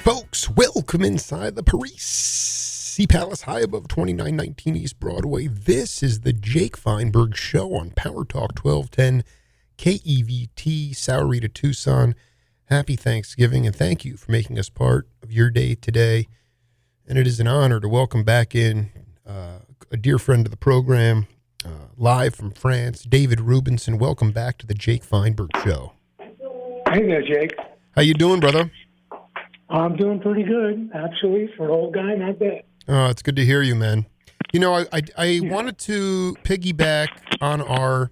folks. Welcome inside the Parisi Palace, high above 2919 East Broadway. This is the Jake Feinberg Show on Power Talk 1210 KEVT, Sahuarita, Tucson. Happy Thanksgiving, and thank you for making us part of your day today. And it is an honor to welcome back in a dear friend of the program, live from France, David Rubinson. Welcome back to the Jake Feinberg Show. Hey there, Jake. How you doing, brother? I'm doing pretty good, actually. For an old guy, not bad. It's good to hear you, man. You know, I wanted to piggyback on a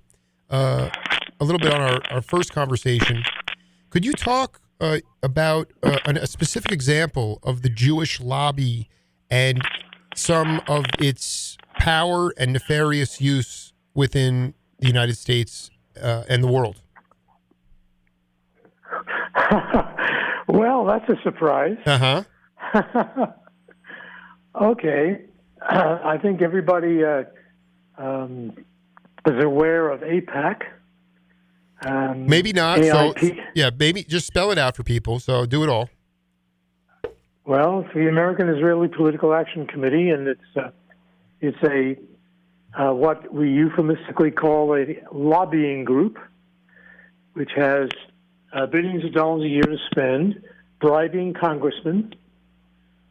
little bit on our first conversation. Could you talk about a specific example of the Jewish lobby and some of its power and nefarious use within the United States and the world? Well, that's a surprise. Uh-huh. Okay. I think everybody is aware of AIPAC. Maybe not. AIP. So, yeah, maybe just spell it out for people. So do it all. Well, it's the American Israeli Political Action Committee, and it's a what we euphemistically call a lobbying group, which has billions of dollars a year to spend bribing congressmen.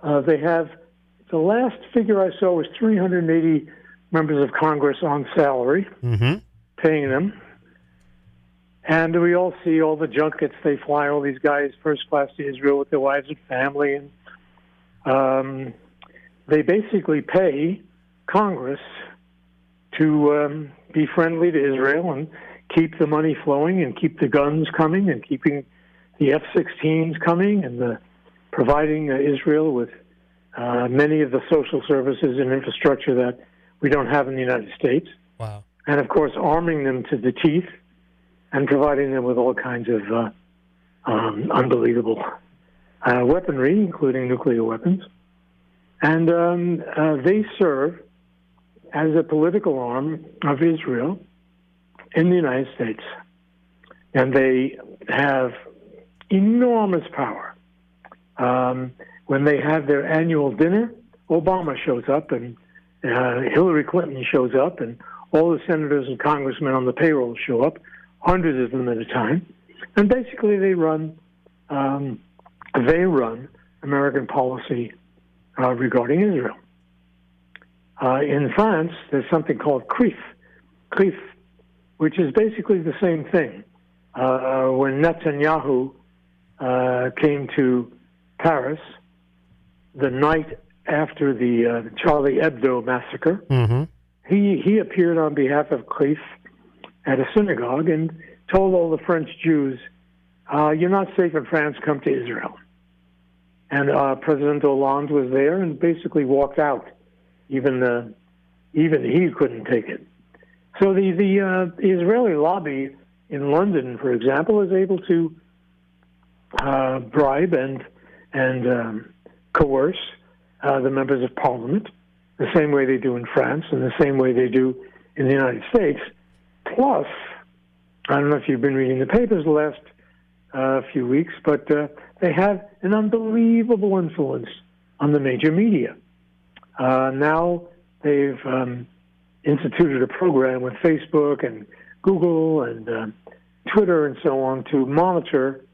They have, the last figure I saw was 380 members of Congress on salary, paying them. And we all see all the junkets they fly, all these guys first class to Israel with their wives and family. And they basically pay Congress to be friendly to Israel and keep the money flowing and keep the guns coming and keeping the F-16s coming and providing Israel with many of the social services and infrastructure that we don't have in the United States. Wow. And, of course, arming them to the teeth and providing them with all kinds of unbelievable weaponry, including nuclear weapons. And they serve as a political arm of Israel in the United States. And they have enormous power. When they have their annual dinner, Obama shows up and Hillary Clinton shows up and all the senators and congressmen on the payroll show up, hundreds of them at a time. And basically they run American policy regarding Israel. In France, there's something called CRIF, which is basically the same thing. When Netanyahu came to Paris the night after the Charlie Hebdo massacre, he appeared on behalf of CRIF at a synagogue and told all the French Jews, you're not safe in France, come to Israel. And President Hollande was there and basically walked out. Even he couldn't take it. So the Israeli lobby in London, for example, is able to bribe and coerce the members of parliament the same way they do in France and the same way they do in the United States. Plus, I don't know if you've been reading the papers the last few weeks, but they have an unbelievable influence on the major media. Now they've instituted a program with Facebook and Google and Twitter and so on to monitor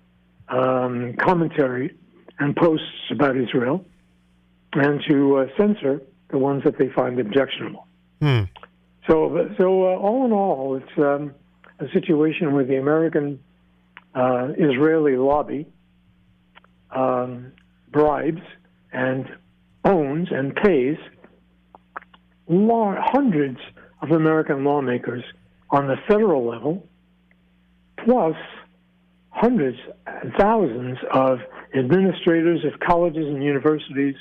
commentary and posts about Israel and to censor the ones that they find objectionable. So all in all, it's a situation where the American Israeli lobby bribes and owns and pays hundreds of American lawmakers on the federal level, plus hundreds and thousands of administrators of colleges and universities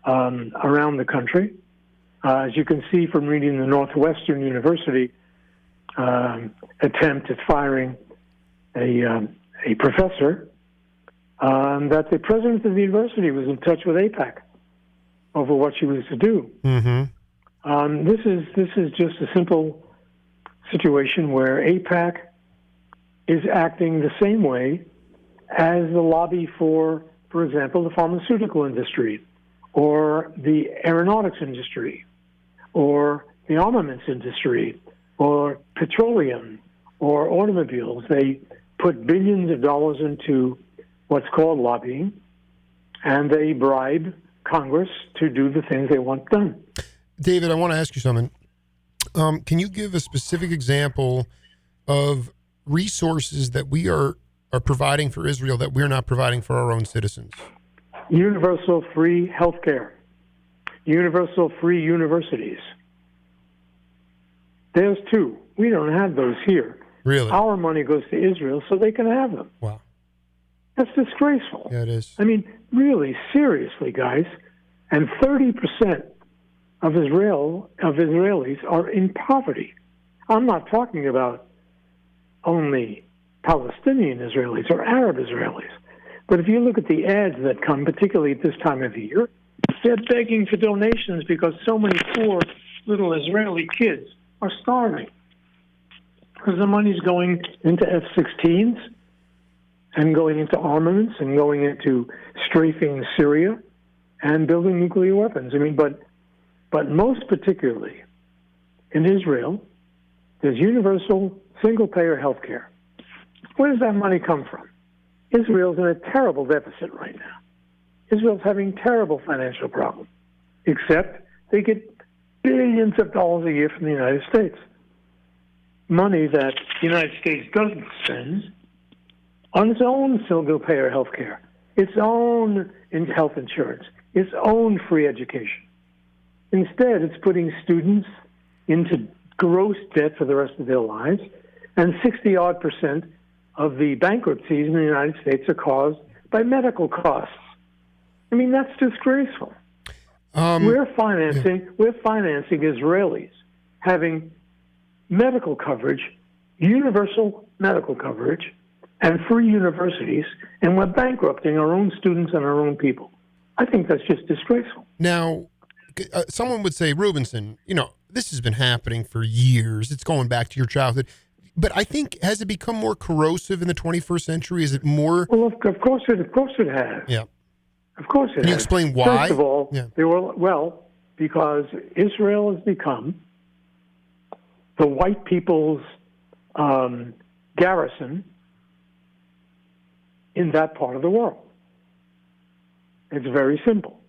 around the country. As you can see from reading the Northwestern University attempt at firing a professor, that the president of the university was in touch with AIPAC over what she was to do. This is just a simple situation where AIPAC is acting the same way as the lobby for for example, the pharmaceutical industry, or the aeronautics industry, or the armaments industry, or petroleum, or automobiles. They put billions of dollars into what's called lobbying, and they bribe Congress to do the things they want done. David, I want to ask you something. Can you give a specific example of resources that we are providing for Israel that we're not providing for our own citizens? Universal free health care. Universal free universities. There's two. We don't have those here. Really? Our money goes to Israel so they can have them. Wow. That's disgraceful. Yeah, it is. I mean, really, seriously, guys. And 30% of Israelis are in poverty. I'm not talking about only Palestinian Israelis or Arab Israelis. But if you look at the ads that come, particularly at this time of the year, they're begging for donations because so many poor little Israeli kids are starving. Because the money's going into F-16s and going into armaments and going into strafing Syria and building nuclear weapons. I mean, but most particularly in Israel, there's universal single-payer health care. Where does that money come from? Israel's in a terrible deficit right now. Israel's having terrible financial problems, except they get billions of dollars a year from the United States. Money that the United States doesn't spend on its own single-payer health care, its own health insurance, its own free education. Instead, it's putting students into gross debt for the rest of their lives, and 60-odd% of the bankruptcies in the United States are caused by medical costs. I mean, that's disgraceful. We're financing Israelis having medical coverage, universal medical coverage, and free universities, and we're bankrupting our own students and our own people. I think that's just disgraceful. Now, someone would say, Rubinson, this has been happening for years. It's going back to your childhood. But I think, has it become more corrosive in the 21st century? Is it more? Well, of course it has. Yeah. Of course it has. Can you explain why? First of all, because Israel has become the white people's garrison in that part of the world. It's very simple.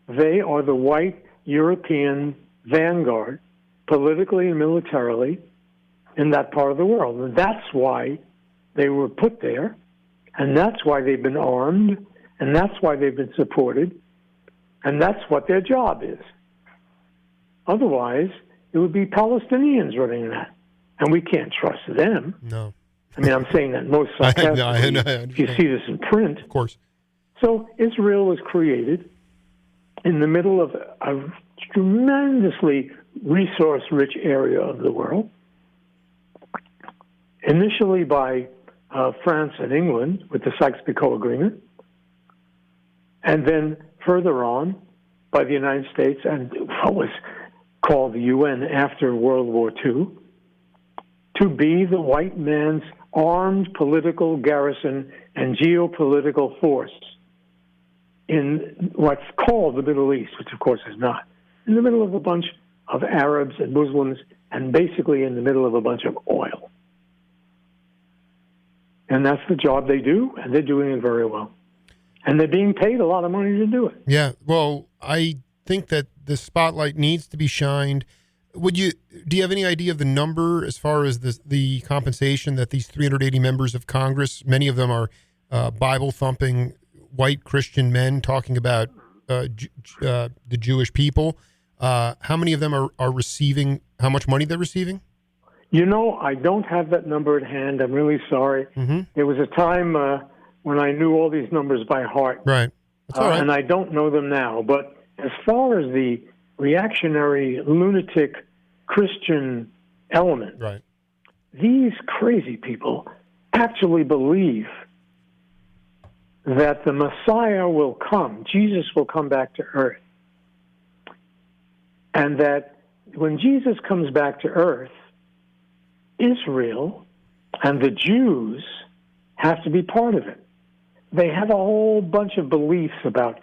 They are the white European vanguard, politically and militarily, in that part of the world. And that's why they were put there, and that's why they've been armed, and that's why they've been supported, and that's what their job is. Otherwise, it would be Palestinians running that, and we can't trust them. No. I mean, I'm saying that most sarcastically. I know. If you see this in print. Of course. So Israel was created in the middle of a tremendously resource-rich area of the world, initially by France and England with the Sykes-Picot Agreement, and then further on by the United States and what was called the UN after World War II, to be the white man's armed political garrison and geopolitical force in what's called the Middle East, which of course is not, in the middle of a bunch of Arabs and Muslims, and basically in the middle of a bunch of oil. And that's the job they do, and they're doing it very well. And they're being paid a lot of money to do it. Yeah, well, I think that the spotlight needs to be shined. Do you have any idea of the number as far as the compensation that these 380 members of Congress, many of them are Bible-thumping white Christian men talking about the Jewish people, how many of them are receiving, how much money they're receiving? I don't have that number at hand. I'm really sorry. Mm-hmm. There was a time when I knew all these numbers by heart. Right. That's all right. And I don't know them now. But as far as the reactionary, lunatic Christian element, right, these crazy people actually believe that the Messiah will come, Jesus will come back to earth. And that when Jesus comes back to earth, Israel and the Jews have to be part of it. they have a whole bunch of beliefs about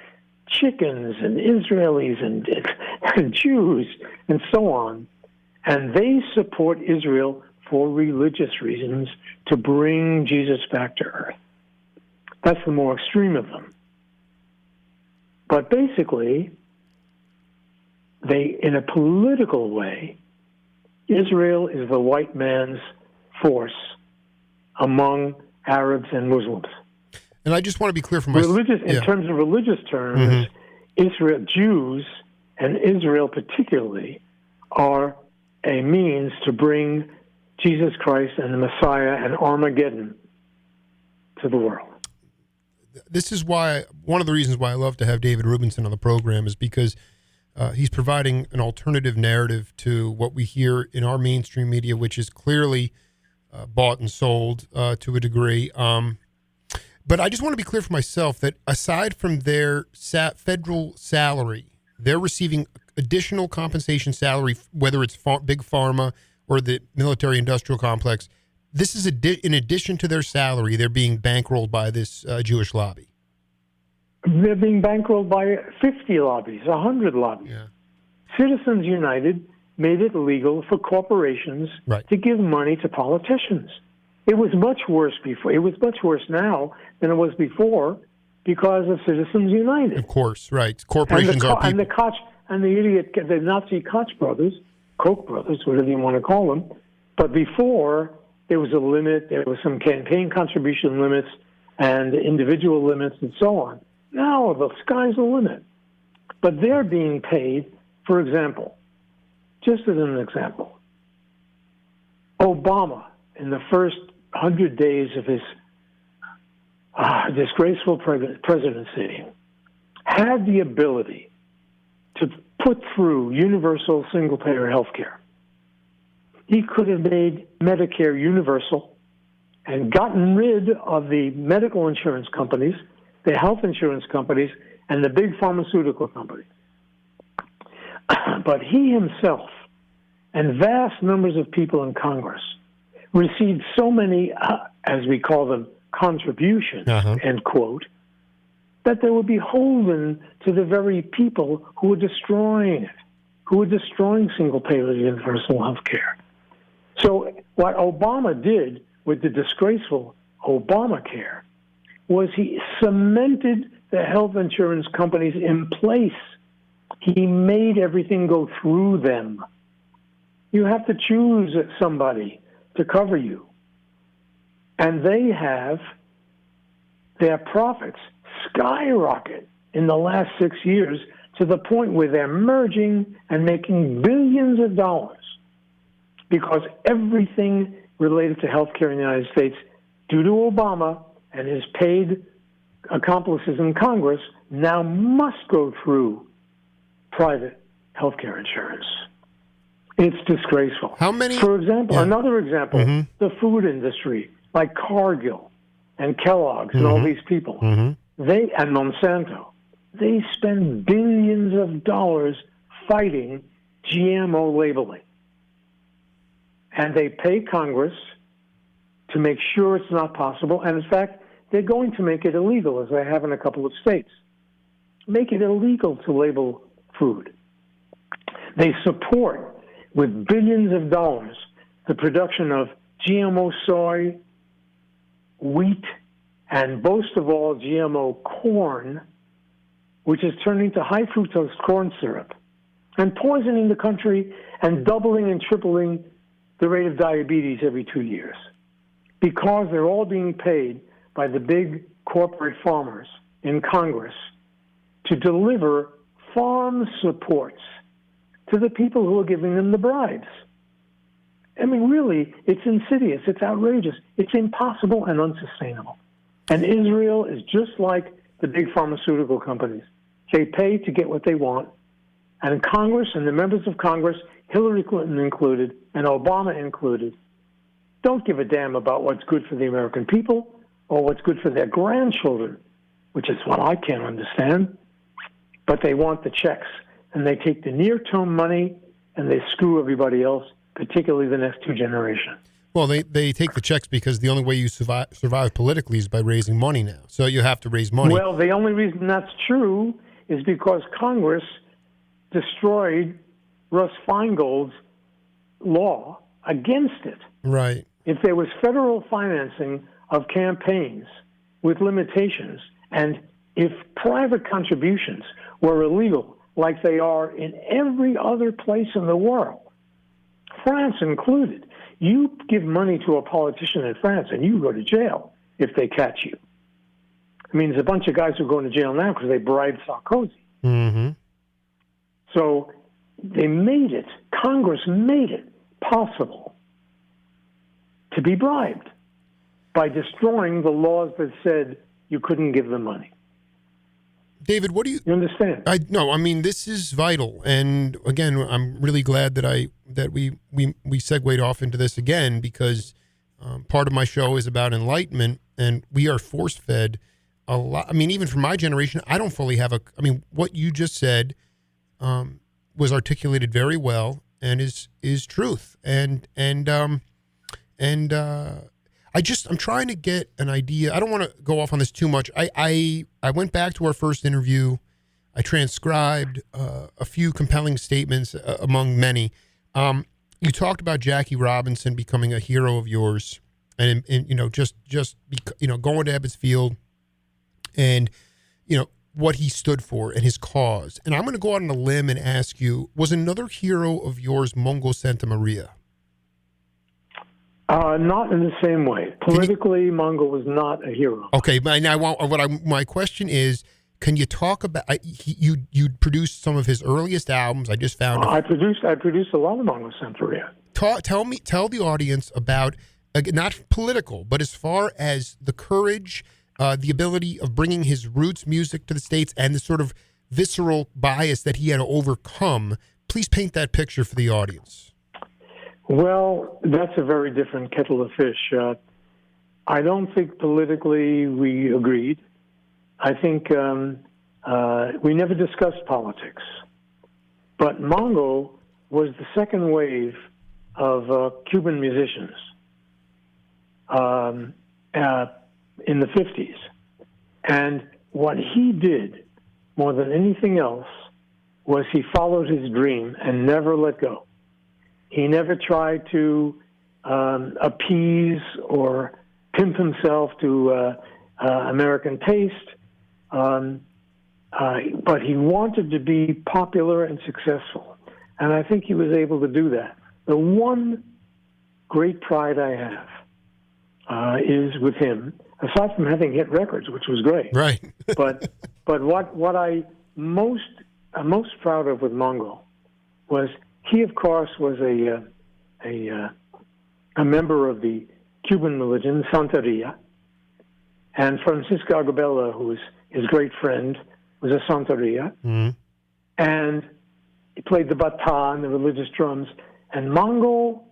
chickens and Israelis and Jews and so on. And they support Israel for religious reasons to bring Jesus back to earth. That's the more extreme of them. But basically, in a political way, Israel is the white man's force among Arabs and Muslims. And I just want to be clear for myself. In terms of religious terms, Israel, Jews, and Israel particularly, are a means to bring Jesus Christ and the Messiah and Armageddon to the world. This is why, one of the reasons why I love to have David Rubinson on the program is because he's providing an alternative narrative to what we hear in our mainstream media, which is clearly bought and sold to a degree. But I just want to be clear for myself that aside from their federal salary, they're receiving additional compensation salary, whether it's big pharma or the military-industrial complex. This is in addition to their salary, they're being bankrolled by this Jewish lobby. They're being bankrolled by 50 lobbies, 100 lobbies. Yeah. Citizens United made it legal for corporations to give money to politicians. It was much worse before. It was much worse now than it was before because of Citizens United. Of course, right. Corporations are people. And the Nazi Koch brothers, Koch brothers, whatever you want to call them. But before, there was a limit. There was some campaign contribution limits and individual limits and so on. Now the sky's the limit. But they're being paid, for example, just as an example, Obama, in the first 100 days of his disgraceful presidency, had the ability to put through universal single-payer health care. He could have made Medicare universal and gotten rid of the medical insurance companies, the health insurance companies, and the big pharmaceutical companies. But he himself and vast numbers of people in Congress received so many, as we call them, contributions, end quote, that they were beholden to the very people who were destroying it, who were destroying single-payer universal health care. So what Obama did with the disgraceful Obamacare was he cemented the health insurance companies in place. He made everything go through them. You have to choose somebody to cover you. And they have their profits skyrocket in the last 6 years to the point where they're merging and making billions of dollars because everything related to healthcare in the United States, due to Obama and his paid accomplices in Congress, now must go through private healthcare insurance. It's disgraceful. How many? For example, another example, the food industry, like Cargill and Kellogg's and all these people, they and Monsanto, they spend billions of dollars fighting GMO labeling. And they pay Congress to make sure it's not possible. And in fact, they're going to make it illegal, as they have in a couple of states. Make it illegal to label food. They support, with billions of dollars, the production of GMO soy, wheat, and most of all, GMO corn, which is turning to high fructose corn syrup and poisoning the country and doubling and tripling the rate of diabetes every 2 years, because they're all being paid by the big corporate farmers in Congress to deliver farm supports to the people who are giving them the bribes. I mean, really, it's insidious, it's outrageous, it's impossible and unsustainable. And Israel is just like the big pharmaceutical companies. They pay to get what they want, and Congress and the members of Congress, Hillary Clinton included, and Obama included, don't give a damn about what's good for the American people or what's good for their grandchildren, which is what I can't understand. But they want the checks, and they take the near-term money and they screw everybody else, particularly the next two generations. Well, they take the checks because the only way you survive politically is by raising money now. So you have to raise money. Well, the only reason that's true is because Congress destroyed Russ Feingold's law against it. Right. If there was federal financing of campaigns with limitations, and if private contributions were illegal, like they are in every other place in the world, France included, you give money to a politician in France and you go to jail if they catch you. I mean, there's a bunch of guys who are going to jail now because they bribed Sarkozy. Mm-hmm. So they made it, Congress made it possible to be bribed by destroying the laws that said you couldn't give them money. David, what do you understand? I mean, this is vital, and again, I'm really glad that we segued off into this again, because part of my show is about enlightenment, and we are force fed a lot. I mean, even for my generation, I don't fully have what you just said was articulated very well and is truth, and I'm trying to get an idea. I don't want to go off on this too much. I went back to our first interview. I transcribed a few compelling statements among many. You talked about Jackie Robinson becoming a hero of yours, and going to Ebbets Field, and what he stood for and his cause. And I'm going to go out on a limb and ask you: was another hero of yours Mongo Santa Maria? Not in the same way. Politically, Mongo was not a hero. Okay, but now my question is: can you talk about you produced some of his earliest albums? I just found I produced a lot of Mongo Santa Maria. Tell the audience about not political, but as far as the courage, the ability of bringing his roots music to the States, and the sort of visceral bias that he had to overcome. Please paint that picture for the audience. Well, that's a very different kettle of fish. I don't think politically we agreed. I think we never discussed politics. But Mongo was the second wave of Cuban musicians in the 50s. And what he did more than anything else was he followed his dream and never let go. He never tried to appease or pimp himself to American taste, but he wanted to be popular and successful. And I think he was able to do that. The one great pride I have is with him, aside from having hit records, which was great. Right. but what I'm most proud of with Mongo was he, of course, was a member of the Cuban religion, Santeria, and Francisco Agabella, who was his great friend, was a Santeria, and he played the bata and the religious drums. And Mongo,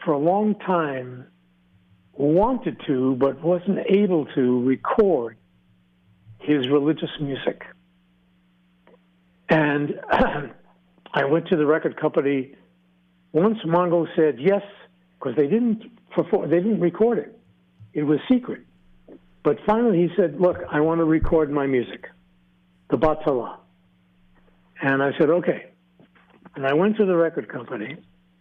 for a long time, wanted to, but wasn't able to record his religious music. And I went to the record company once. Mongo said yes, because they didn't record it. It was secret. But finally he said, look, I want to record my music, the Batala. And I said, okay. And I went to the record company,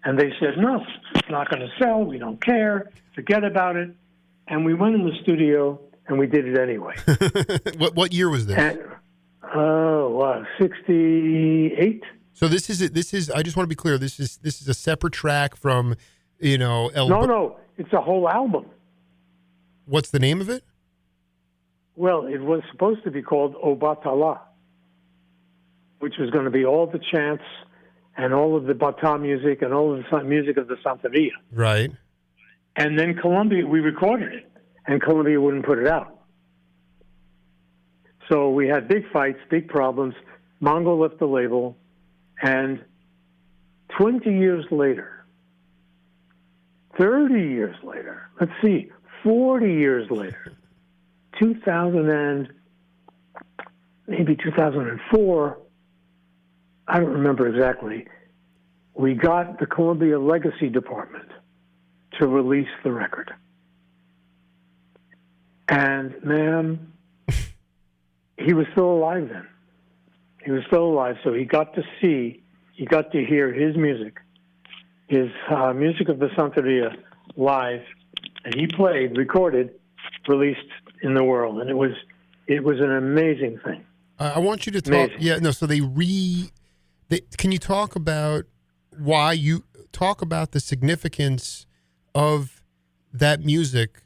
and they said, no, it's not going to sell. We don't care. Forget about it. And we went in the studio, and we did it anyway. What year was this? 68. So this is. I just want to be clear. This is a separate track from, No, it's a whole album. What's the name of it? Well, it was supposed to be called O Batala, which was going to be all the chants and all of the bata music and all of the music of the Santeria. Right. And then Columbia, we recorded it, and Columbia wouldn't put it out. So we had big fights, big problems. Mongo left the label, and 20 years later, 30 years later, 40 years later, 2004, I don't remember exactly, we got the Columbia Legacy Department to release the record. And, man, he was still alive then. He was still alive, so he got to hear his music music of the Santeria live, and he played, recorded, released in the world, and it was an amazing thing. I want you to talk. Amazing. Yeah, no. So can you talk about why you talk about the significance of that music,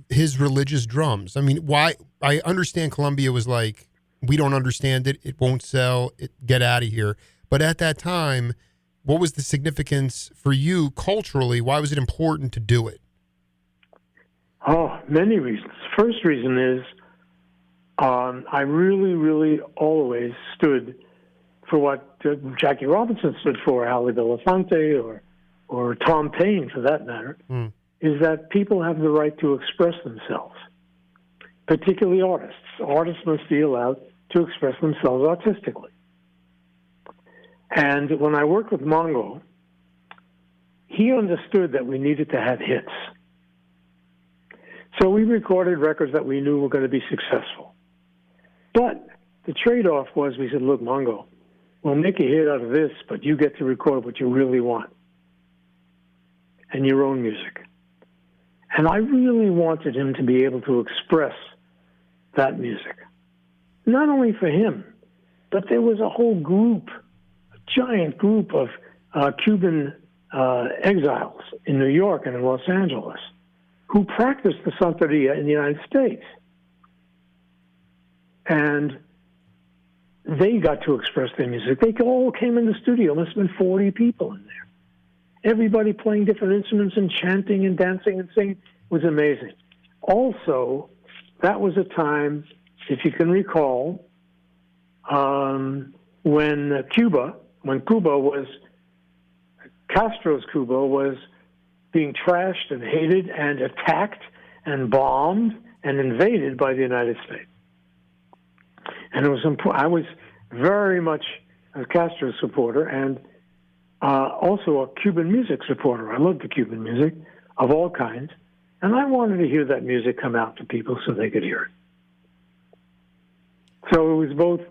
his religious drums? I mean, why? I understand Columbia was like, we don't understand it. It won't sell. Get out of here. But at that time, what was the significance for you culturally? Why was it important to do it? Oh, many reasons. First reason is I really, really always stood for what Jackie Robinson stood for, Ali Belafonte, or Tom Paine, for that matter, is that people have the right to express themselves, particularly artists. Artists must be allowed to express themselves artistically. And when I worked with Mongo, he understood that we needed to have hits. So we recorded records that we knew were going to be successful. But the trade-off was, we said, look, Mongo, we'll make a hit out of this, but you get to record what you really want and your own music. And I really wanted him to be able to express that music. Not only for him, but there was a whole group, a giant group of Cuban exiles in New York and in Los Angeles who practiced the Santeria in the United States. And they got to express their music. They all came in the studio. Must have been 40 people in there. Everybody playing different instruments and chanting and dancing and singing. It was amazing. Also, that was a time, if you can recall, when Cuba was, Castro's Cuba was being trashed and hated and attacked and bombed and invaded by the United States. And it was I was very much a Castro supporter and also a Cuban music supporter. I loved the Cuban music of all kinds, and I wanted to hear that music come out to people so they could hear it. So it was both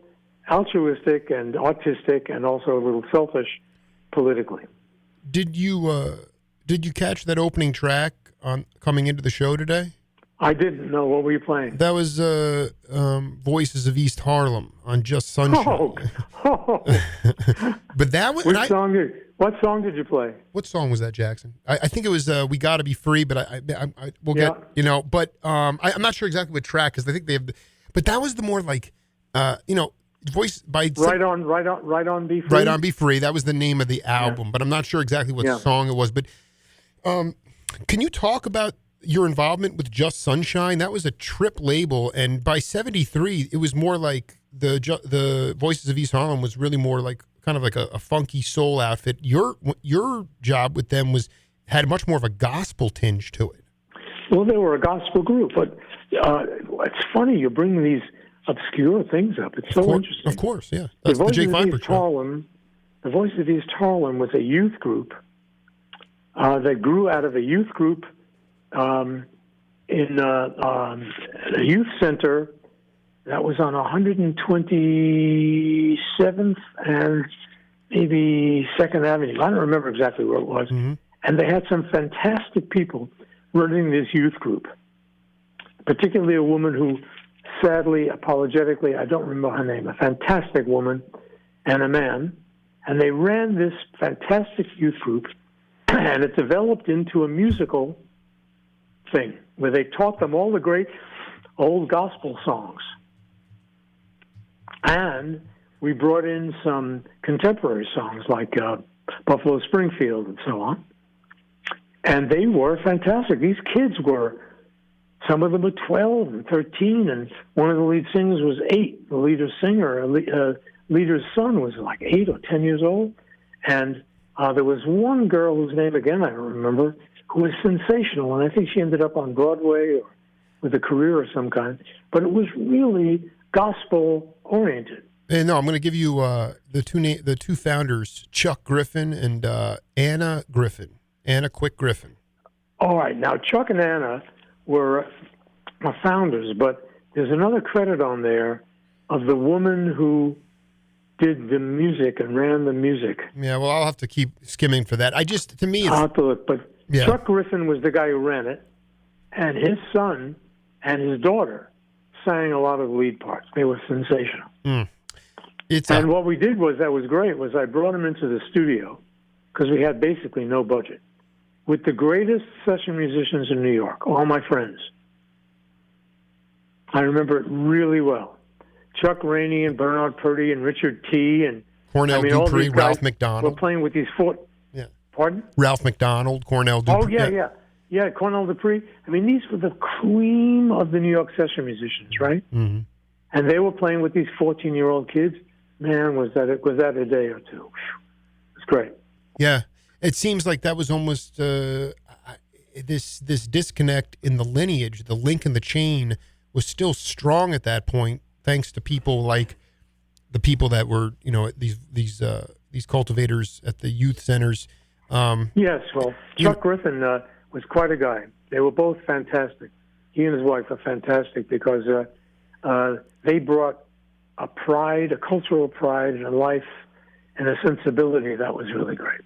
altruistic and artistic and also a little selfish politically. Did you catch that opening track on coming into the show today? I didn't know. What were you playing? That was Voices of East Harlem on Just Sunshine. Oh. But that was... what song did you play? What song was that, Jackson? I think it was We Gotta Be Free, but we'll get, but I'm not sure exactly what track, because I think they have... But that was the more like, voice by... Right on Be Free? Right on Be Free. That was the name of the album, but I'm not sure exactly what song it was. But can you talk about your involvement with Just Sunshine? That was a trip label, and by 73, it was more like the Voices of East Harlem was really more like kind of like a funky soul outfit. Your job with them had much more of a gospel tinge to it. Well, they were a gospel group, but it's funny you bring these obscure things up. It's so interesting. Of course, yeah. That's the Jake Feinberg show. The Voices of East Harlem was a youth group that grew out of a youth group in a youth center that was on 127th and maybe 2nd Avenue. I don't remember exactly where it was. Mm-hmm. And they had some fantastic people running this youth group, particularly a woman who, sadly, apologetically, I don't remember her name, a fantastic woman, and a man. And they ran this fantastic youth group, and it developed into a musical thing where they taught them all the great old gospel songs. And we brought in some contemporary songs like Buffalo Springfield and so on. And they were fantastic. These kids were, some of them were 12 and 13, and one of the lead singers was 8. The leader singer, leader's son was like 8 or 10 years old. And there was one girl whose name, again, I don't remember, who was sensational, and I think she ended up on Broadway or with a career of some kind. But it was really gospel-oriented. And no, I'm going to give you the two founders, Chuck Griffin and Anna Quick Griffin. All right, now Chuck and Anna were founders, but there's another credit on there of the woman who did the music and ran the music. Yeah, well, I'll have to keep skimming for that. To me, it's... I'll have to look, but yeah. Chuck Griffin was the guy who ran it, and his son and his daughter sang a lot of the lead parts. They were sensational. And what we did that was great, was I brought him into the studio, because we had basically no budget, with the greatest session musicians in New York, all my friends. I remember it really well. Chuck Rainey and Bernard Purdy and Richard T. and Cornell Dupree, Ralph McDonald. We're playing with these four. Yeah. Pardon? Ralph McDonald, Cornell Dupree. Oh, yeah, Cornell Dupree. I mean, these were the cream of the New York session musicians, right? Mm-hmm. And they were playing with these 14-year-old kids. Man, was that a day or two. It's great. Yeah. It seems like that was almost this disconnect in the lineage, the link in the chain was still strong at that point, thanks to people like the people that were, these cultivators at the youth centers. Yes, well, Chuck Griffin was quite a guy. They were both fantastic. He and his wife are fantastic because they brought a cultural pride, and a life and a sensibility that was really great.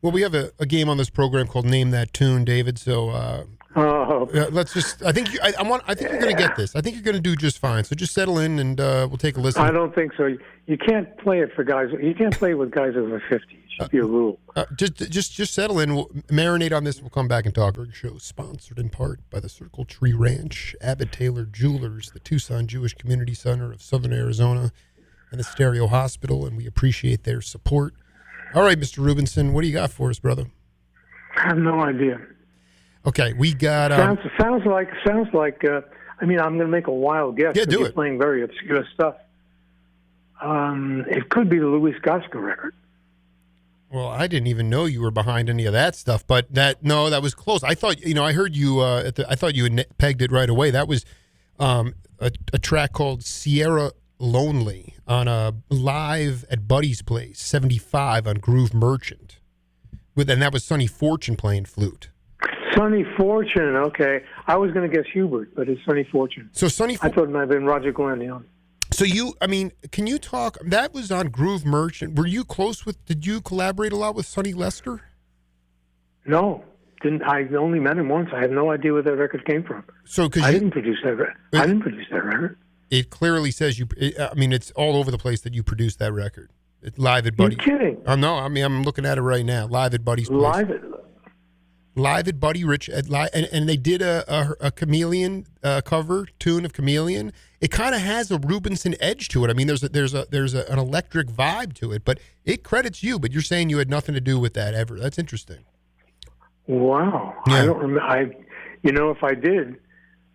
Well, we have a game on this program called Name That Tune, David. So let's just. I think you're going to get this. I think you're going to do just fine. So just settle in, and we'll take a listen. I don't think so. You can't play it for guys. You can't play it with guys over 50. It should be a rule. Just settle in. We'll marinate on this. We'll come back and talk. Our show sponsored in part by the Circle Tree Ranch, Abbott Taylor Jewelers, the Tucson Jewish Community Center of Southern Arizona, and the Stereo Hospital, and we appreciate their support. All right, Mr. Rubinson, what do you got for us, brother? I have no idea. Okay, we got... Sounds like. I'm going to make a wild guess. Yeah, do you're it. Playing very obscure stuff. It could be the Louis Gospel record. Well, I didn't even know you were behind any of that stuff, but that was close. I thought, I heard you. I thought you had pegged it right away. That was a track called Sierra Lonely on a live at Buddy's Place, 75 on Groove Merchant. And that was Sonny Fortune playing flute. Sonny Fortune, okay. I was going to guess Hubert, but it's Sonny Fortune. So I thought it might have been Roger Glenn. So can you talk, that was on Groove Merchant. Were you did you collaborate a lot with Sonny Lester? No, didn't. I only met him once. I have no idea where that record came from. I didn't produce that record. It clearly says it's all over the place that you produced that record. Live at Buddy. You're kidding? No, I'm looking at it right now. Live at Buddy's Place. Live at Buddy Rich and they did a Chameleon cover tune of Chameleon. It kind of has a Rubinson edge to it. I mean, there's an electric vibe to it, but it credits you. But you're saying you had nothing to do with that ever. That's interesting. Wow. Yeah. I don't remember. If I did,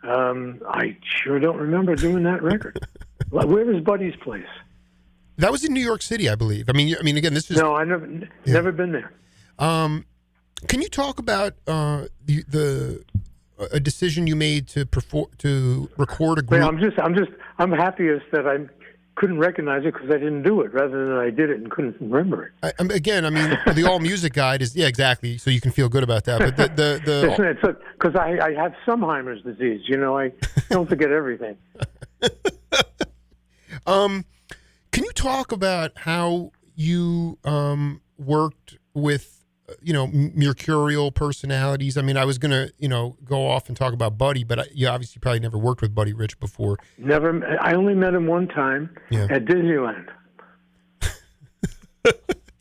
I sure don't remember doing that record. Where was Buddy's Place? That was in New York City, I believe. I mean, again, this is... No, I never been there. Can you talk about a decision you made to record a group? I'm happiest that I couldn't recognize it because I didn't do it, rather than I did it and couldn't remember it. The All Music Guide is exactly. So you can feel good about that. But because I have Alzheimer's disease. I don't forget everything. Can you talk about how you worked with mercurial personalities? I mean, I was gonna go off and talk about Buddy, but you obviously probably never worked with Buddy Rich before. Never. I only met him one time at Disneyland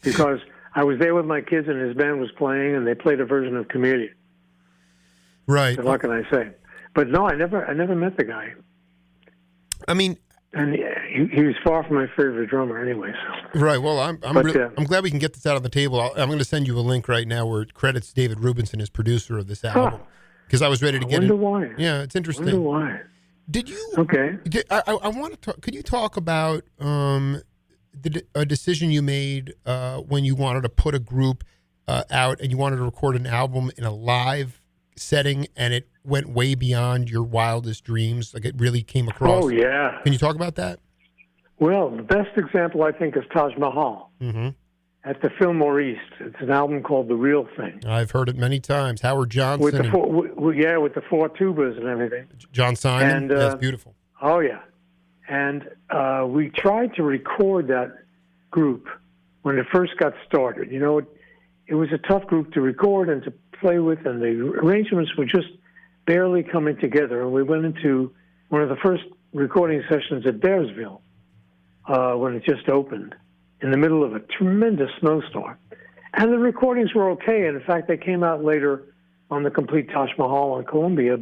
because I was there with my kids and his band was playing, and they played a version of Chameleon. Right. So what can I say? But no, I never met the guy. I mean. And he was far from my favorite drummer anyway. So. Right. Well, I'm glad we can get this out on the table. I'm going to send you a link right now where it credits David Rubinson as producer of this album because I was ready to get it. I wonder why. Yeah, it's interesting. I wonder why. Did you? Okay. I want to talk. Could you talk about a decision you made when you wanted to put a group out and you wanted to record an album in a live setting, and it went way beyond your wildest dreams? Like, it really came across. Oh, yeah. Can you talk about that? Well, the best example, I think, is Taj Mahal. Mm-hmm. at the Fillmore East. It's an album called The Real Thing. I've heard it many times. Howard Johnson. With the four tubas and everything. John Simon. And, that's beautiful. Oh, yeah. And we tried to record that group when it first got started. You know, it was a tough group to record and to play with, and the arrangements were just barely coming together. And we went into one of the first recording sessions at Bearsville when it just opened in the middle of a tremendous snowstorm. And the recordings were okay. And in fact, they came out later on the Complete Taj Mahal on Columbia,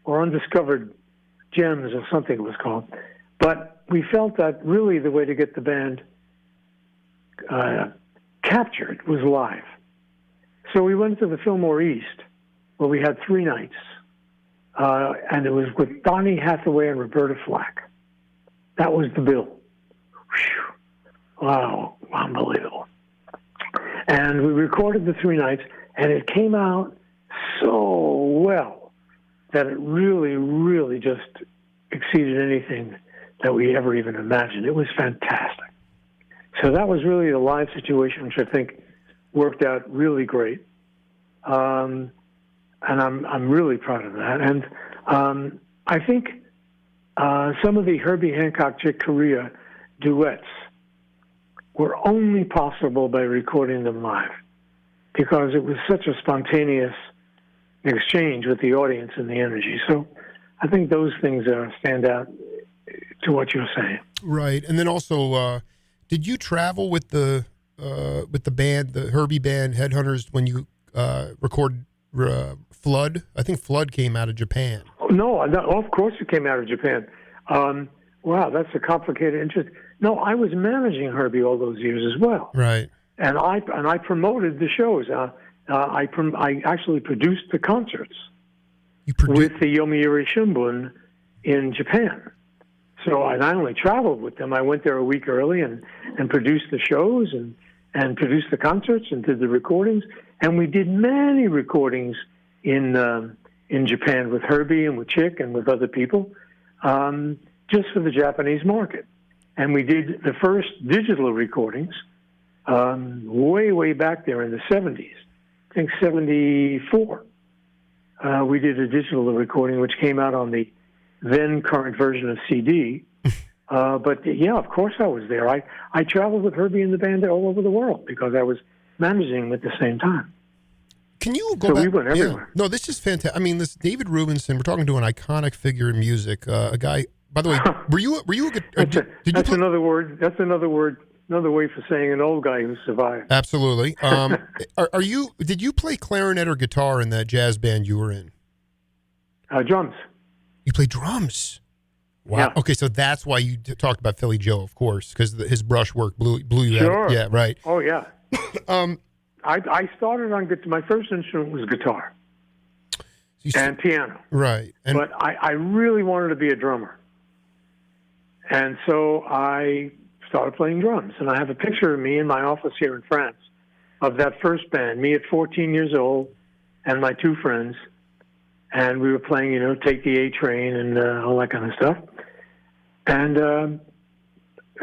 or Undiscovered Gems or something it was called. But we felt that really the way to get the band captured was live. So we went to the Fillmore East, where we had 3 nights. And it was with Donny Hathaway and Roberta Flack. That was the bill. Whew. Wow, unbelievable. And we recorded the 3 nights, and it came out so well that it really, really just exceeded anything that we ever even imagined. It was fantastic. So that was really a live situation, which I think worked out really great. And I'm really proud of that. And I think some of the Herbie Hancock Chick Corea duets were only possible by recording them live, because it was such a spontaneous exchange with the audience and the energy. So I think those things stand out to what you're saying. Right. And then also, did you travel with the band, the Herbie band, Headhunters, when you recorded Flood? I think Flood came out of Japan. No, of course it came out of Japan. Wow, that's a complicated interest. No, I was managing Herbie all those years as well. Right. And I promoted the shows. I actually produced the concerts with the Yomiuri Shimbun in Japan. So I not only traveled with them, I went there a week early and produced the shows and produced the concerts and did the recordings. And we did many recordings in Japan with Herbie and with Chick and with other people, just for the Japanese market. And we did the first digital recordings way back there in the 70s. I think 74. We did a digital recording which came out on the then current version of CD. But yeah, of course I was there. I traveled with Herbie and the band all over the world because I was managing them at the same time. Can you go back? We went everywhere. Yeah. No, this is fantastic. I mean, this David Rubinson. We're talking to an iconic figure in music. A guy. By the way, were you a did you That's another word. That's another word. Another way for saying an old guy who survived. Absolutely. Did you play clarinet or guitar in that jazz band you were in? Drums. You play drums. Wow. Yeah. Okay, so that's why you talked about Philly Joe, of course, because his brushwork blew you Sure. out. Yeah. Right. Oh yeah. I started on guitar. My first instrument was guitar and piano. Right. But I really wanted to be a drummer. And so I started playing drums. And I have a picture of me in my office here in France of that first band, me at 14 years old and my 2 friends. And we were playing, Take the A Train and all that kind of stuff. And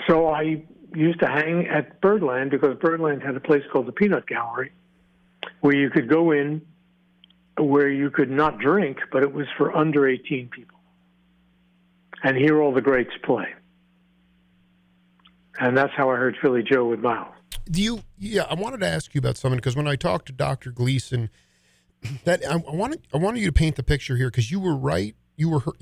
so I used to hang at Birdland because Birdland had a place called the Peanut Gallery where you could go in where you could not drink, but it was for under 18 people. And hear all the greats play. And that's how I heard Philly Joe with Miles. I wanted to ask you about something because when I talked to Dr. Gleason, that I wanted you to paint the picture here because you were right. You were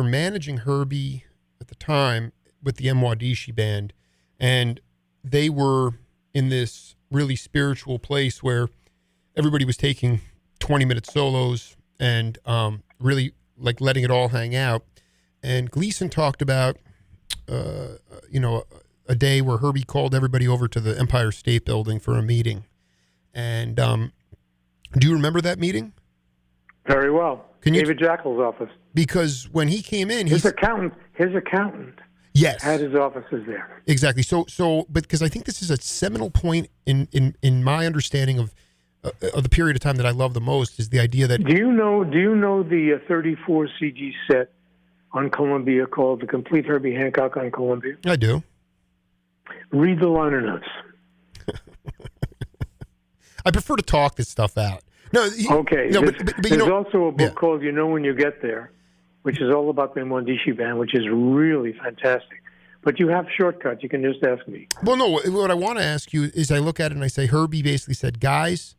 managing Herbie at the time with the Mwaddishi band, and they were in this really spiritual place where everybody was taking 20-minute solos and really like letting it all hang out. And Gleason talked about, a day where Herbie called everybody over to the Empire State Building for a meeting. And do you remember that meeting? Very well. David Jackal's office. Because when he came in, his accountant, yes, had his offices there. Exactly. So, but because I think this is a seminal point in my understanding of the period of time that I love the most is the idea that. Do you know the 34 CG set on Columbia called The Complete Herbie Hancock on Columbia? I do. Read the liner notes. I prefer to talk this stuff out. No, Okay. No, there's also a book called You Know When You Get There, which is all about the Mwandishi Band, which is really fantastic. But you have shortcuts. You can just ask me. Well, no, what I want to ask you is I look at it and I say, Herbie basically said, guys,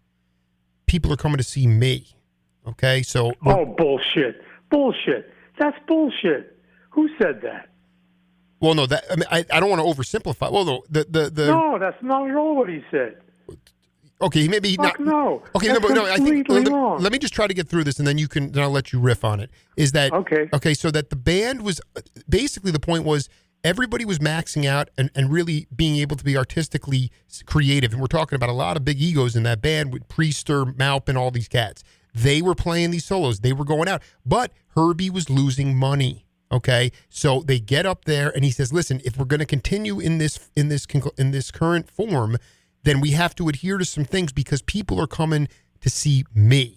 people are coming to see me. Okay, so... Oh, bullshit. Bullshit. That's bullshit. Who said that? Well, no, that I don't want to oversimplify. Well, no, No, that's not at all what he said. Okay, maybe he Fuck not. No. Okay, that's no, I think wrong. let me just try to get through this, and then I'll let you riff on it. Is that okay? Okay, so that the band was basically the point was everybody was maxing out and really being able to be artistically creative, and we're talking about a lot of big egos in that band with Priester, Maupin, all these cats. They were playing these solos, they were going out, but Herbie was losing money. Okay, so they get up there, and he says, "Listen, if we're going to continue in this current form, then we have to adhere to some things because people are coming to see me."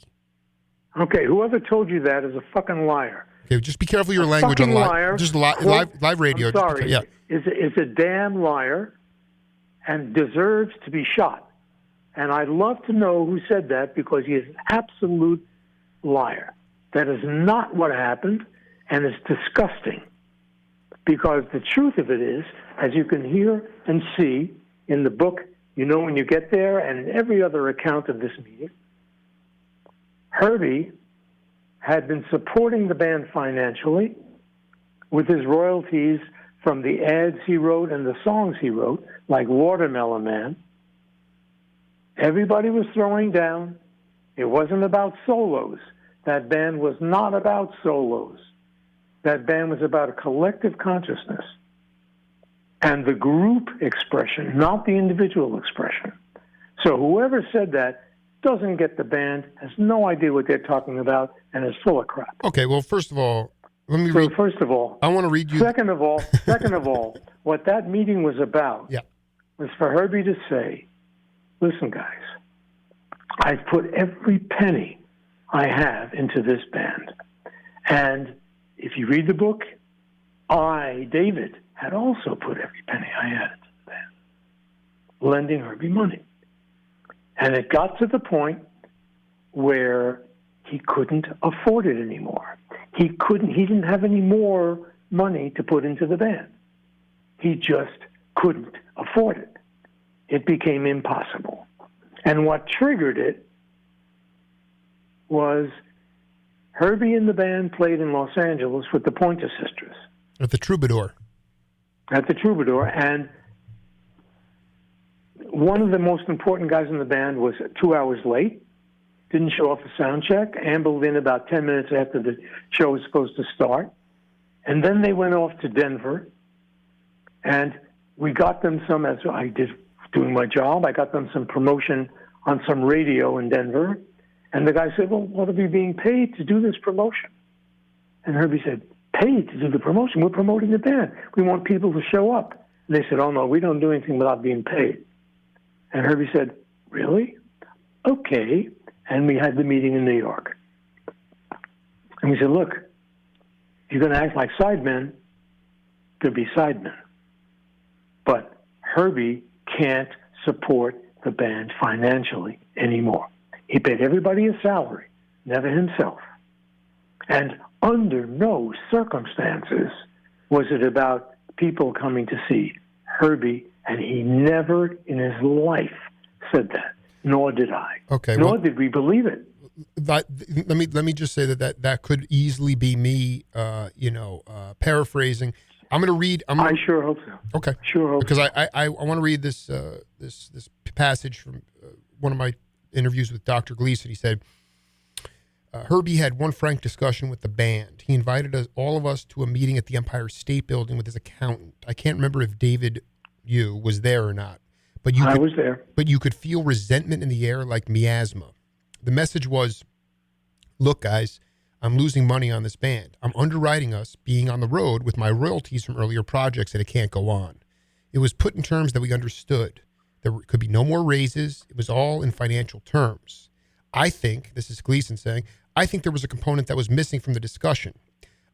Okay, whoever told you that is a fucking liar. Okay, just be careful of your language on live, just live radio. I'm sorry, Yeah, is a damn liar, and deserves to be shot. And I'd love to know who said that because he is an absolute liar. That is not what happened, and it's disgusting. Because the truth of it is, as you can hear and see in the book, You Know When You Get There, and in every other account of this meeting, Herbie had been supporting the band financially with his royalties from the ads he wrote and the songs he wrote, like Watermelon Man. Everybody was throwing down. It wasn't about solos. That band was not about solos. That band was about a collective consciousness and the group expression, not the individual expression. So whoever said that doesn't get the band, has no idea what they're talking about, and is full of crap. Okay, well, first of all, let me read. First of all, I want to read you. Second of all, what that meeting was about was for Herbie to say, listen, guys, I've put every penny I have into this band. And if you read the book, David, had also put every penny I had into the band, lending Herbie money. And it got to the point where he couldn't afford it anymore. He didn't have any more money to put into the band. He just couldn't afford it. It became impossible. And what triggered it was Herbie and the band played in Los Angeles with the Pointer Sisters. At the Troubadour. And one of the most important guys in the band was 2 hours late, didn't show up for sound check, ambled in about 10 minutes after the show was supposed to start. And then they went off to Denver, and we got them some, as I did doing my job, I got them some promotion on some radio in Denver. And the guy said, well, what are we being paid to do this promotion? And Herbie said, paid to do the promotion? We're promoting the band. We want people to show up. And they said, oh, no, we don't do anything without being paid. And Herbie said, really? Okay. And we had the meeting in New York. And we said, look, if you're going to act like sidemen, there'll be sidemen. But Herbie can't support the band financially anymore. He paid everybody a salary, never himself. And under no circumstances was it about people coming to see Herbie, and he never in his life said that, nor did I. Okay. Nor did we believe it. Let me just say that could easily be me, paraphrasing. I'm going to read. I sure hope so. Okay. Sure hope because I want to read this passage from one of my interviews with Dr. Gleason. He said, Herbie had one frank discussion with the band. He invited all of us to a meeting at the Empire State Building with his accountant. I can't remember if David Yu was there or not. I was there. But you could feel resentment in the air like miasma. The message was, look, guys, I'm losing money on this band. I'm underwriting us being on the road with my royalties from earlier projects, and it can't go on. It was put in terms that we understood. There could be no more raises. It was all in financial terms. I think, this is Gleason saying, I think there was a component that was missing from the discussion.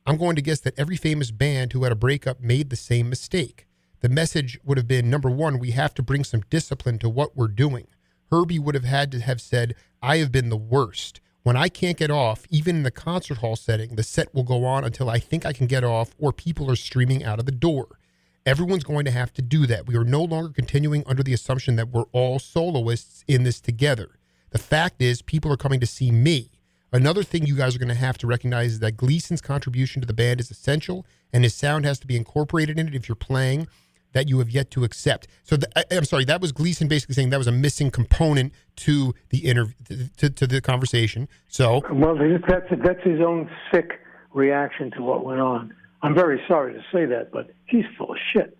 I'm going to guess that every famous band who had a breakup made the same mistake. the message would have been, number one, we have to bring some discipline to what we're doing. Herbie would have had to have said, I have been the worst. When I can't get off, even in the concert hall setting, the set will go on until I think I can get off or people are streaming out of the door. Everyone's going to have to do that. We are no longer continuing under the assumption that we're all soloists in this together. The fact is, people are coming to see me. Another thing you guys are going to have to recognize is that Gleason's contribution to the band is essential, and his sound has to be incorporated in it if you're playing that you have yet to accept. So I'm sorry, that was Gleason basically saying that was a missing component to the to the conversation. So, well, that's his own sick reaction to what went on. I'm very sorry to say that, but he's full of shit.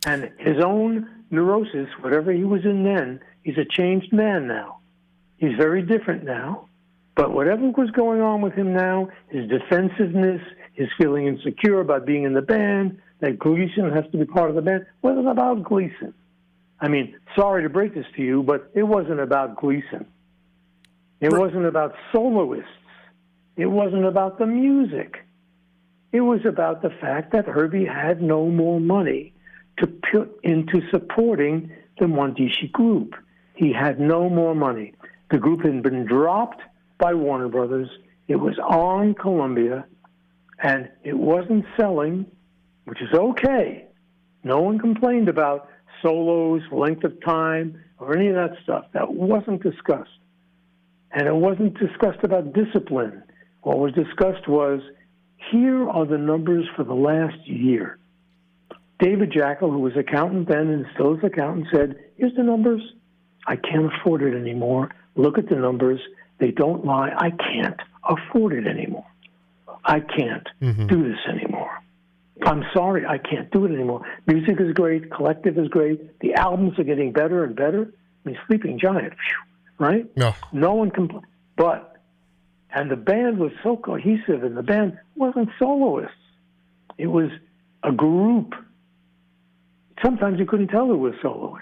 And his own neurosis, whatever he was in then, he's a changed man now. He's very different now. But whatever was going on with him now, his defensiveness, his feeling insecure about being in the band, that Gleason has to be part of the band, wasn't about Gleason. I mean, sorry to break this to you, but it wasn't about Gleason. It wasn't about soloists. It wasn't about the music. It was about the fact that Herbie had no more money to put into supporting the Mwandishi group. He had no more money. The group had been dropped by Warner Brothers. It was on Columbia, and it wasn't selling, which is okay. No one complained about solos, length of time, or any of that stuff. That wasn't discussed. And it wasn't discussed about discipline. What was discussed was, here are the numbers for the last year. David Jackal, who was accountant then and still is accountant, said, here's the numbers. I can't afford it anymore. Look at the numbers. They don't lie. I can't afford it anymore. I can't do this anymore. I'm sorry, I can't do it anymore. Music is great. Collective is great. The albums are getting better and better. I mean, Sleeping Giant, right? No one complained. And the band was so cohesive, and the band wasn't soloists. It was a group. Sometimes you couldn't tell who was soloing.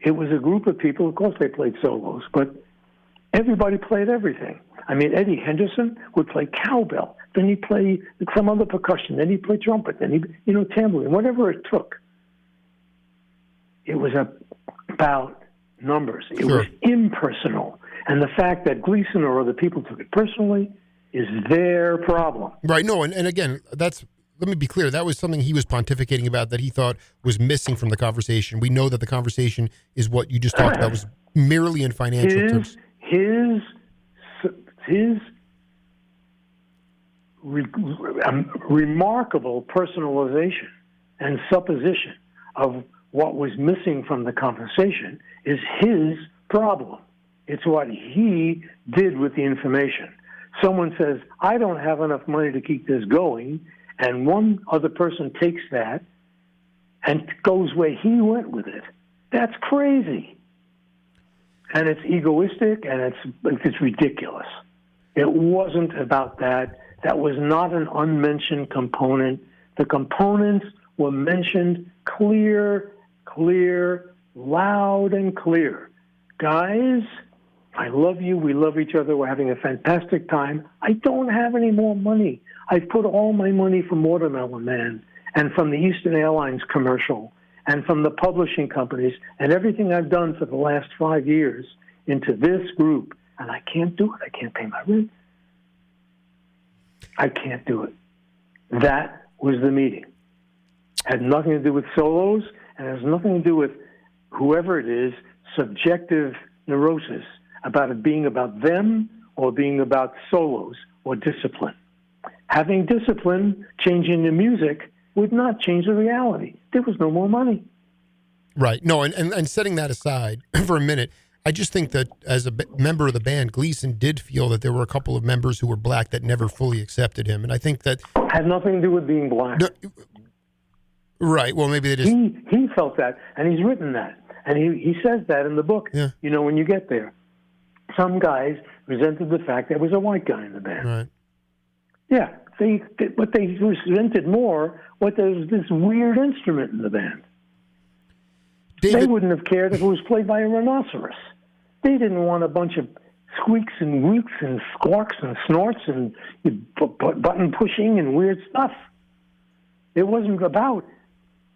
It was a group of people. Of course, they played solos, but everybody played everything. I mean, Eddie Henderson would play cowbell. Then he'd play some other percussion. Then he'd play trumpet. Then he'd, tambourine, whatever it took. It was about numbers. It was impersonal. And the fact that Gleason or other people took it personally is their problem. Right. No, and again, let me be clear. That was something he was pontificating about that he thought was missing from the conversation. We know that the conversation is what you just talked about was merely in financial terms. His remarkable personalization and supposition of what was missing from the conversation is his problem. It's what he did with the information. Someone says, I don't have enough money to keep this going, and one other person takes that and goes where he went with it. That's crazy. And it's egoistic, and it's ridiculous. It wasn't about that. That was not an unmentioned component. The components were mentioned clear, loud and clear. Guys, I love you. We love each other. We're having a fantastic time. I don't have any more money. I've put all my money from Watermelon Man and from the Eastern Airlines commercial and from the publishing companies and everything I've done for the last 5 years into this group, and I can't do it. I can't pay my rent. I can't do it. That was the meeting. Had nothing to do with solos, and it has nothing to do with whoever it is, subjective neurosis about it being about them or being about solos or discipline. Having discipline, changing the music, would not change the reality. There was no more money. Right. No, and setting that aside for a minute, I just think that as a member of the band, Gleason did feel that there were a couple of members who were black that never fully accepted him. And I think that... Had nothing to do with being black. No, right. Well, maybe they just... He felt that, and he's written that. And he says that in the book, when you get there. Some guys resented the fact there was a white guy in the band. Right. Yeah. But they resented more what there was this weird instrument in the band. David, they wouldn't have cared if it was played by a rhinoceros. They didn't want a bunch of squeaks and wheeks and squawks and snorts and button pushing and weird stuff. It wasn't about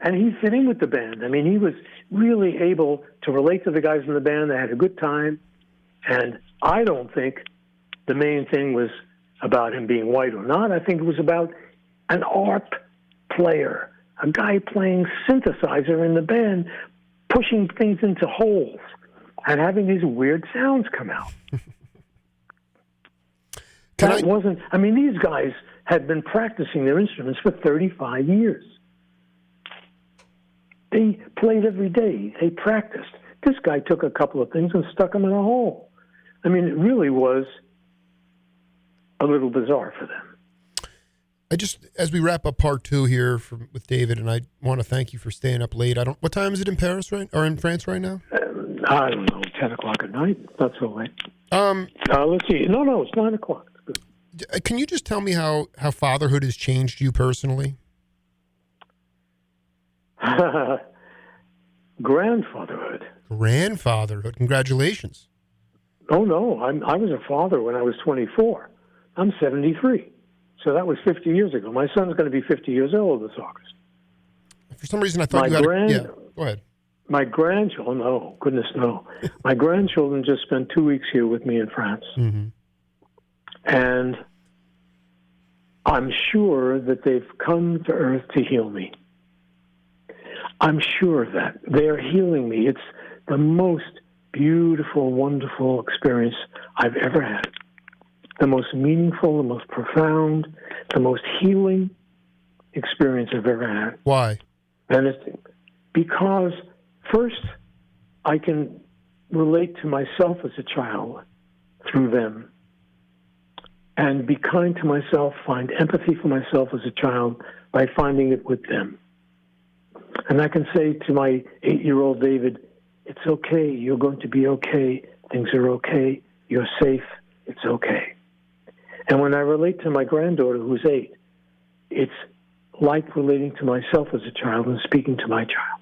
And he fit in with the band. I mean, he was really able to relate to the guys in the band. They had a good time. And I don't think the main thing was about him being white or not. I think it was about an art player, a guy playing synthesizer in the band, pushing things into holes and having these weird sounds come out. These guys had been practicing their instruments for 35 years. They played every day. They practiced. This guy took a couple of things and stuck them in a hole. I mean, it really was a little bizarre for them. As we wrap up part 2 here with David, and I want to thank you for staying up late. What time is it in Paris or in France right now? I don't know, 10 o'clock at night. Not so late. Let's see. No, it's 9 o'clock. It's good. Can you just tell me how fatherhood has changed you personally? Grandfatherhood. Congratulations. Oh, no. I was a father when I was 24. I'm 73. So that was 50 years ago. My son's going to be 50 years old this August. For some reason, I thought you had yeah, go ahead. My grandchildren, no, goodness, no. My grandchildren just spent 2 weeks here with me in France. Mm-hmm. And I'm sure that they've come to Earth to heal me. I'm sure of that. They're healing me. It's the most beautiful, wonderful experience I've ever had. The most meaningful, the most profound, the most healing experience I've ever had. Why? And it's because, first, I can relate to myself as a child through them and be kind to myself, find empathy for myself as a child by finding it with them. And I can say to my 8-year-old David, it's okay, you're going to be okay, things are okay, you're safe, it's okay. And when I relate to my granddaughter who's 8, it's like relating to myself as a child and speaking to my child.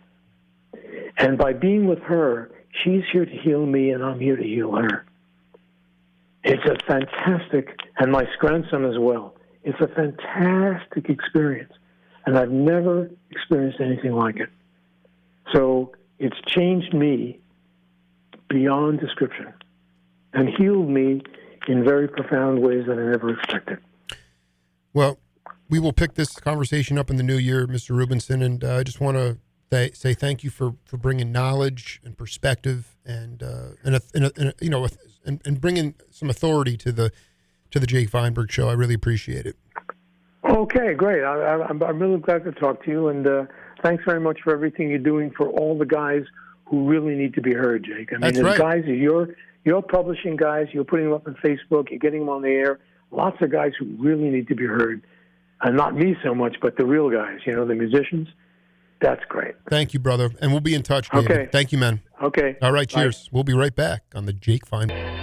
And by being with her, she's here to heal me and I'm here to heal her. It's a fantastic, and my grandson as well, it's a fantastic experience. And I've never experienced anything like it. So it's changed me beyond description and healed me in very profound ways that I never expected. Well, we will pick this conversation up in the new year, Mr. Rubinson, and I just want to say thank you for bringing knowledge and perspective and bringing some authority to the Jake Feinberg Show. I really appreciate it. Okay, great. I'm really glad to talk to you, and thanks very much for everything you're doing for all the guys who really need to be heard, Jake. I mean, That's right. Guys, you're publishing guys, you're putting them up on Facebook, you're getting them on the air. Lots of guys who really need to be heard. And not me so much, but the real guys, the musicians. That's great. Thank you, brother. And we'll be in touch, David. Okay. Thank you, man. Okay. All right, cheers. Bye. We'll be right back on the Jake Feinberg.